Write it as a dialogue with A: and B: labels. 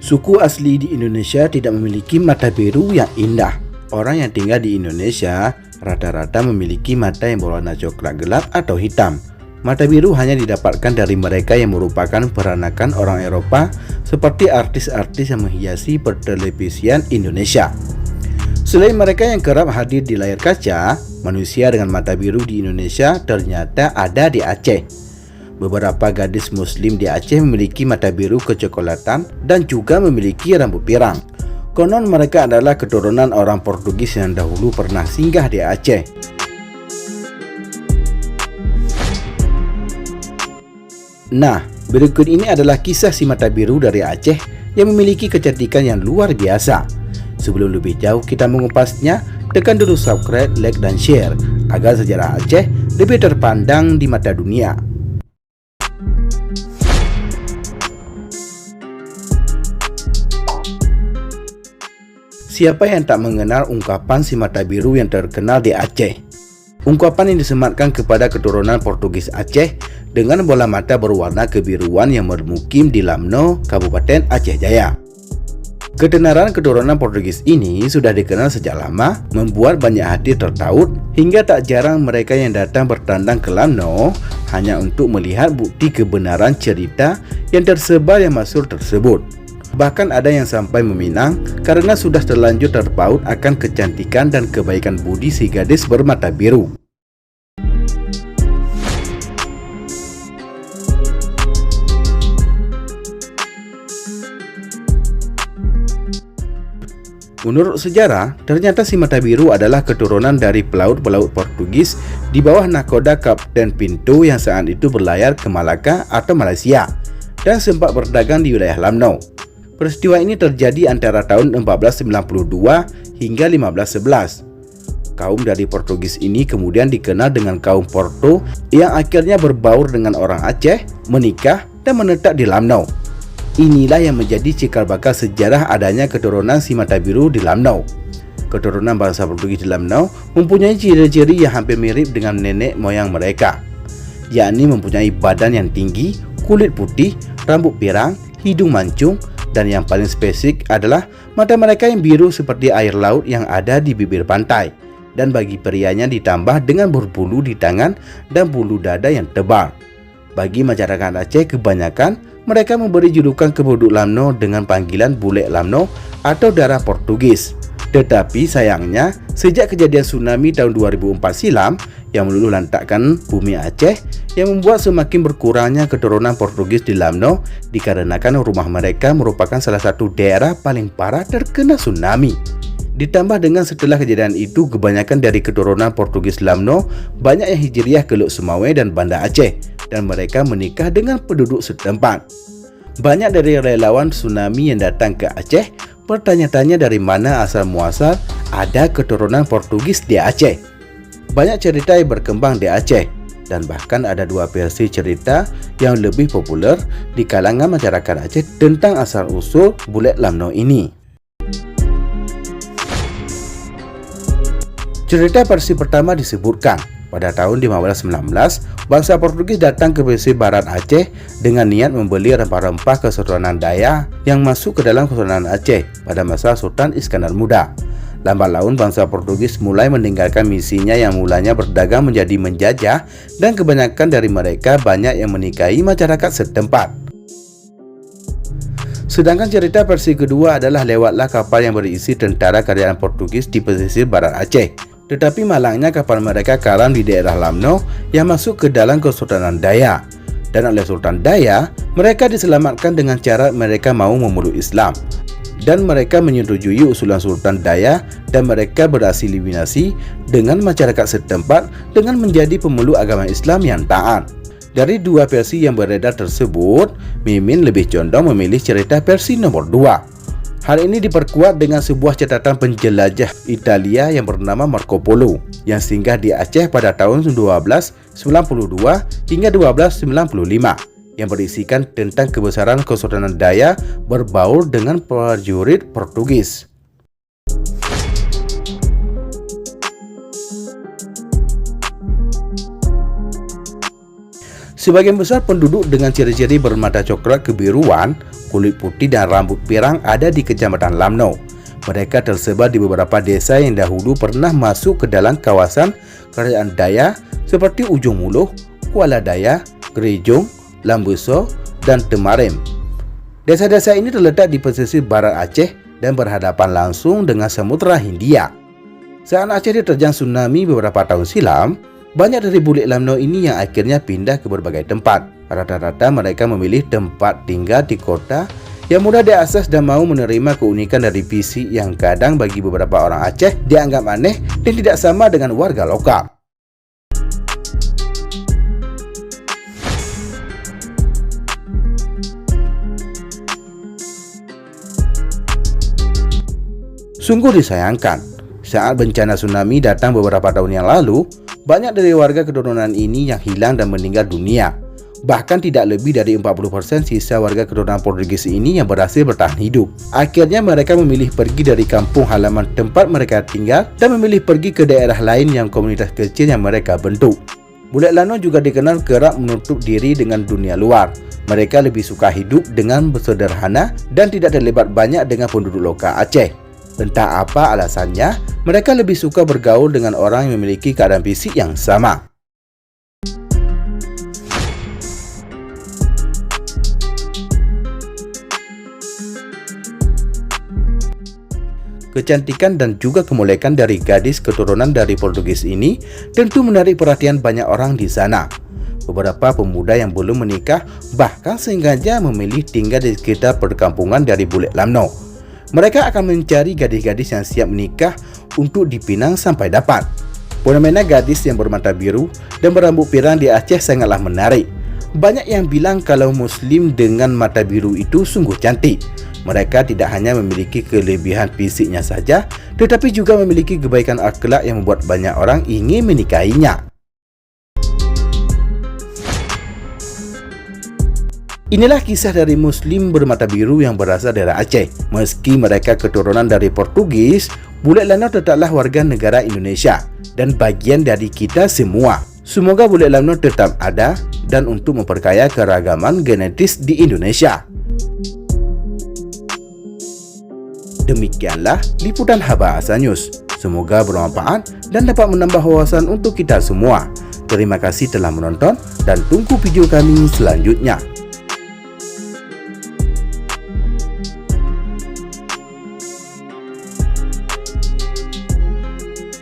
A: Suku asli di Indonesia tidak memiliki mata biru yang indah. Orang yang tinggal di Indonesia rata-rata memiliki mata yang berwarna coklat gelap atau hitam. Mata biru hanya didapatkan dari mereka yang merupakan peranakan orang Eropa, seperti artis-artis yang menghiasi pertelevisian Indonesia. Selain mereka yang kerap hadir di layar kaca, manusia dengan mata biru di Indonesia ternyata ada di Aceh. Beberapa gadis muslim di Aceh memiliki mata biru kecoklatan dan juga memiliki rambut pirang. Konon mereka adalah keturunan orang Portugis yang dahulu pernah singgah di Aceh. Nah, berikut ini adalah kisah si mata biru dari Aceh yang memiliki kecantikan yang luar biasa. Sebelum lebih jauh kita mengupasnya, tekan dulu subscribe, like, dan share agar sejarah Aceh lebih terpandang di mata dunia. Siapa yang tak mengenal ungkapan si mata biru yang terkenal di Aceh? Ungkapan yang disematkan kepada keturunan Portugis Aceh dengan bola mata berwarna kebiruan yang bermukim di Lamno, Kabupaten Aceh Jaya. Ketenaran keturunan Portugis ini sudah dikenal sejak lama, membuat banyak hati tertaut, hingga tak jarang mereka yang datang bertandang ke Lamno hanya untuk melihat bukti kebenaran cerita yang tersebar yang masyhur tersebut. Bahkan ada yang sampai meminang karena sudah terlanjur terpaut akan kecantikan dan kebaikan budi si gadis bermata biru. Menurut sejarah, ternyata si mata biru adalah keturunan dari pelaut-pelaut Portugis di bawah nakoda Kapten Pinto yang saat itu berlayar ke Malaka atau Malaysia dan sempat berdagang di wilayah Lamno. Peristiwa ini terjadi antara tahun 1492 hingga 1511. Kaum dari Portugis ini kemudian dikenal dengan kaum Porto yang akhirnya berbaur dengan orang Aceh, menikah dan menetap di Lamno. Inilah yang menjadi cikal bakal sejarah adanya keturunan si mata biru di Lamno. Keturunan bangsa Portugis di Lamno mempunyai ciri-ciri yang hampir mirip dengan nenek moyang mereka, yakni mempunyai badan yang tinggi, kulit putih, rambut pirang, hidung mancung, dan yang paling spesifik adalah mata mereka yang biru seperti air laut yang ada di bibir pantai, dan bagi prianya ditambah dengan berbulu di tangan dan bulu dada yang tebal. Bagi masyarakat Aceh kebanyakan mereka memberi julukan ke penduduk Lamno dengan panggilan bule Lamno atau darah Portugis. Tetapi sayangnya sejak kejadian tsunami tahun 2004 silam yang meluluh lantakkan bumi Aceh yang membuat semakin berkurangnya keturunan Portugis di Lamno dikarenakan rumah mereka merupakan salah satu daerah paling parah terkena tsunami. Ditambah dengan setelah kejadian itu kebanyakan dari keturunan Portugis Lamno banyak yang hijriah ke Lok Sumawwe dan Banda Aceh dan mereka menikah dengan penduduk setempat. Banyak dari relawan tsunami yang datang ke Aceh bertanya-tanya dari mana asal muasal ada keturunan Portugis di Aceh. Banyak cerita yang berkembang di Aceh dan bahkan ada dua versi cerita yang lebih populer di kalangan masyarakat Aceh tentang asal-usul bule Lamno ini. Cerita versi pertama disebutkan pada tahun 1519, bangsa Portugis datang ke pesisir barat Aceh dengan niat membeli rempah-rempah Kesultanan Dayak yang masuk ke dalam Kesultanan Aceh pada masa Sultan Iskandar Muda. Lambat laun bangsa Portugis mulai meninggalkan misinya yang mulanya berdagang menjadi menjajah, dan kebanyakan dari mereka banyak yang menikahi masyarakat setempat. Sedangkan cerita versi kedua adalah lewatlah kapal yang berisi tentara kerajaan Portugis di pesisir barat Aceh. Tetapi malangnya kapal mereka karam di daerah Lamno yang masuk ke dalam Kesultanan Dayak. Dan oleh Sultan Dayak, mereka diselamatkan dengan cara mereka mau memeluk Islam. Dan mereka menyetujui usulan Sultan Dayak dan mereka berassimilasi dengan masyarakat setempat dengan menjadi pemeluk agama Islam yang taat. Dari dua versi yang beredar tersebut, Mimin lebih condong memilih cerita versi nomor 2. Hal ini diperkuat dengan sebuah catatan penjelajah Italia yang bernama Marco Polo yang singgah di Aceh pada tahun 1292 hingga 1295 yang berisikan tentang kebesaran Kesultanan Dayak berbaur dengan prajurit Portugis. Sebagian besar penduduk dengan ciri-ciri bermata coklat kebiruan, kulit putih dan rambut pirang ada di Kecamatan Lamno. Mereka tersebar di beberapa desa yang dahulu pernah masuk ke dalam kawasan Kerajaan Daya seperti Ujung Muluh, Kuala Daya, Gerejong, Lambeso, dan Temarem. Desa-desa ini terletak di pesisir barat Aceh dan berhadapan langsung dengan Samudra Hindia. Saat Aceh diterjang tsunami beberapa tahun silam, banyak dari bule Lamno ini yang akhirnya pindah ke berbagai tempat. Rata-rata mereka memilih tempat tinggal di kota yang mudah diakses dan mau menerima keunikan dari fisik yang kadang bagi beberapa orang Aceh dianggap aneh dan tidak sama dengan warga lokal. Sungguh disayangkan, saat bencana tsunami datang beberapa tahun yang lalu, banyak dari warga keturunan ini yang hilang dan meninggal dunia. Bahkan tidak lebih dari 40% sisa warga keturunan Portugis ini yang berhasil bertahan hidup. Akhirnya mereka memilih pergi dari kampung halaman tempat mereka tinggal dan memilih pergi ke daerah lain yang komunitas kecil yang mereka bentuk. Bule Lamno juga dikenal kerap menutup diri dengan dunia luar. Mereka lebih suka hidup dengan bersederhana dan tidak terlibat banyak dengan penduduk lokal Aceh. Entah apa alasannya, mereka lebih suka bergaul dengan orang yang memiliki keadaan fisik yang sama. Kecantikan dan juga kemolekan dari gadis keturunan dari Portugis ini tentu menarik perhatian banyak orang di sana. Beberapa pemuda yang belum menikah bahkan sengaja memilih tinggal di sekitar perkampungan dari bule Lamno. Mereka akan mencari gadis-gadis yang siap menikah untuk dipinang sampai dapat. Fenomena gadis yang bermata biru dan berambut pirang di Aceh sangatlah menarik. Banyak yang bilang kalau Muslim dengan mata biru itu sungguh cantik. Mereka tidak hanya memiliki kelebihan fisiknya saja, tetapi juga memiliki kebaikan akhlak yang membuat banyak orang ingin menikahinya. Inilah kisah dari Muslim bermata biru yang berasal dari Aceh. Meski mereka keturunan dari Portugis, bule Lamno tetaplah warga negara Indonesia dan bagian dari kita semua. Semoga bule Lamno tetap ada dan untuk memperkaya keragaman genetis di Indonesia. Demikianlah liputan Habahasa News. Semoga bermanfaat dan dapat menambah wawasan untuk kita semua. Terima kasih telah menonton dan tunggu video kami selanjutnya.